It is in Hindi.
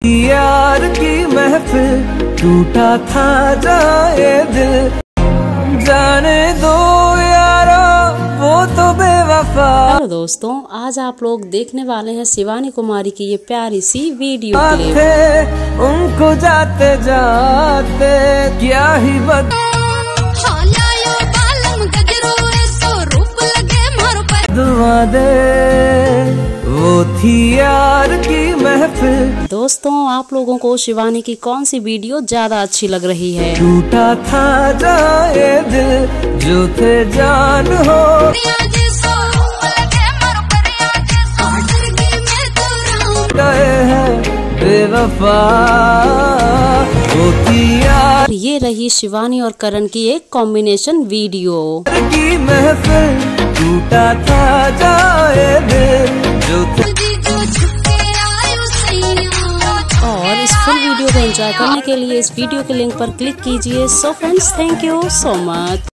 यार की महफिल टूटा था जाए दिल, जाने दो यारा वो तो बेवफा। हेलो दोस्तों, आज आप लोग देखने वाले हैं शिवानी कुमारी की ये प्यारी सी वीडियो क्लिप। उनको जाते जाते क्या ही दुआ दे, वो थी यार की महफिल। दोस्तों, आप लोगों को शिवानी की कौन सी वीडियो ज्यादा अच्छी लग रही है? टूटा था जाए दिल जो थे जान हो, गए हैं बेवफा, वो थी यार। ये रही शिवानी और करण की एक कॉम्बिनेशन वीडियो की महफिल, टूटा था जाए दिल जो और इस फुल वीडियो को एंजॉय करने के लिए इस वीडियो के लिंक पर क्लिक कीजिए। So friends, thank you so much.